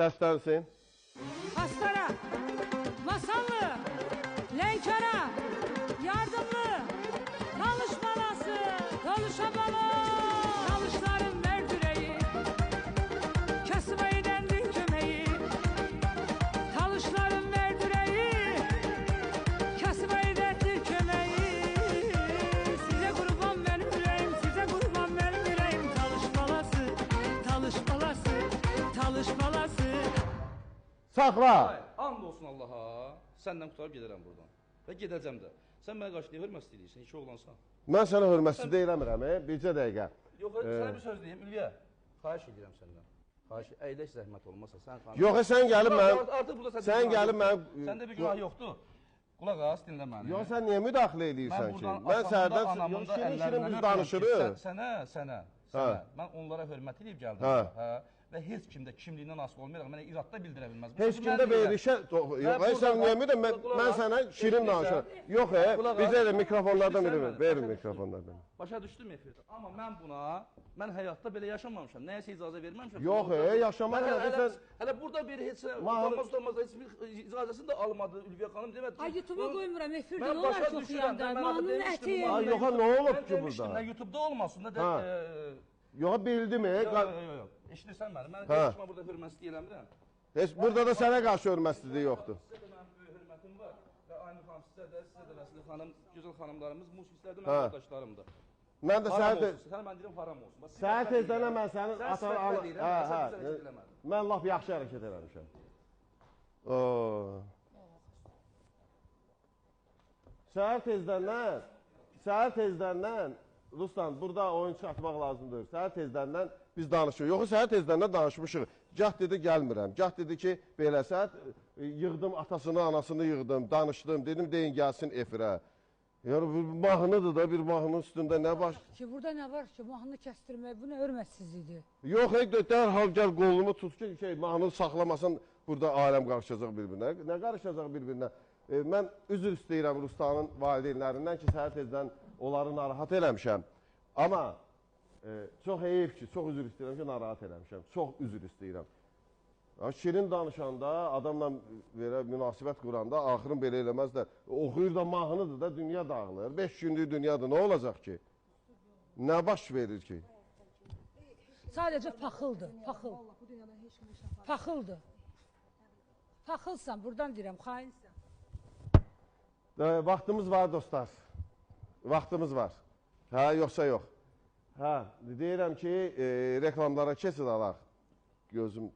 Səslənsin. Hastara, Masallı, Lənkara, Yardımlı, Talış balası, Talışa bala, Talışların merdüreyi, Kasıma edendin kömeği, Talışların merdüreyi, Kasıma edendin kömeği, size kurban benim yüreğim, size kurban benim yüreğim, Talış balası, Talış balası, Talış balası. Saxla. And olsun Allaha, səndən qutarıb gedərəm buradan. Və gedəcəm də. Sən mənə qarşı niyə hörmət istəyirsən, iki oğlansan? Mən sənə hörmətsiz deyiləmirəm, bircə dəqiqə. Yox, sənə bir söz deyim, Ülviyə. Xahiş edirəm səndən. Xahiş, əyləş zəhmət olmasa. Yox, sən gəlib mənim... Artıq burada sən gəlib mənim... Səndə bir günah yoxdur. Qulaq as, dinlə məni. Yox, sən niyə müdaxilə edirsən ki? Mən səhərdən şirin-şirin biz danışırıq. Sənə. Mən onlara hörmət edib gəldim. Və heç kimdə kimliyindən asılı olmayaraq mənə iradda bildirə bilməz. Heç kimdə verilişə... Yox, sən niyə müdəm? Mən sənə şirin danışırım. Yox, bizə də mikrofonlardan biri verin mikrofonlardan. Başa düşdüm efirdə. Amma mən buna, mən həyatda belə yaşamamışam. Nəyəsə icazə verməmişəm. Yox, yaşamaq nədir? Hələ burada bir heç olmaz, heç bir icazəsini də almadı Ülviyə xanım demədi. Ay, YouTube'a qoymuram, efirdə nə olar çox yanda, mahnının əti. Ay, yoxa, nə olub ki burada? Mən YouTube'da olmasın da... Yox, bildim, Yox. Eşidirsən məni, mən heç kimə burada hörmətsizlik eləmirəm. Heç burada da sənə qarşı hörmətsizlik yoxdur. Sizə də mənim böyük hörmətim var və aynı xanım sizə də Vəsilə xanım, gözəl xanımlarımız, musiqistlər də mənim qardaşlarımdır. Mən də sənə mən deyirəm, haram olsun. Sənə tezdən mən sənin atan... Mən laf yaxşı hərəkət eləmişəm. Səhər tezdəndən, Ruslan, burada oyun çıxartmaq lazımdır. Səhər tezdəndən biz danışırıq. Yoxsa səhər tezdəndən danışmışıq. Gah dedi gəlmirəm. Gah dedi ki, belə səhər yığdım atasını, anasını yığdım, danışdım. Dedim, deyin gəlsin efirə. Yəni, bir mahnıdır da, bir mahnının üstündə nə var? Burada nə var ki, mahnını kəstirmək, bu nə hörmətsizlikdir? Yox, dərhal gəl qolunu tut ki, mahnını saxlamasan, burada aləm qarışacaq bir-birinə. Nə qarışacaq bir-birinə? Mən üzr istəyirəm Rustanın valideynlərindən ki, səhər tezdən onları narahat eləmişəm. Amma çox heyif ki, çox üzr istəyirəm ki, narahat eləmişəm. Çox üzr istəyirəm. Şirin danışanda, adamla münasibət quranda, axırın belə eləməzlər. Oxuyur da mahnıdır da, dünya dağılır. 5 günlük dünyadır, nə olacaq ki? Nə baş verir ki? Sadəcə paxıldır, paxıl. Paxıldır. Paxılsan, buradan deyirəm, xainsən. Vaxtımız var, dostlar. Vaxtımız var. Hə, yoxsa yox. Hə, deyirəm ki, reklamlara kesin alaq. Gözüm...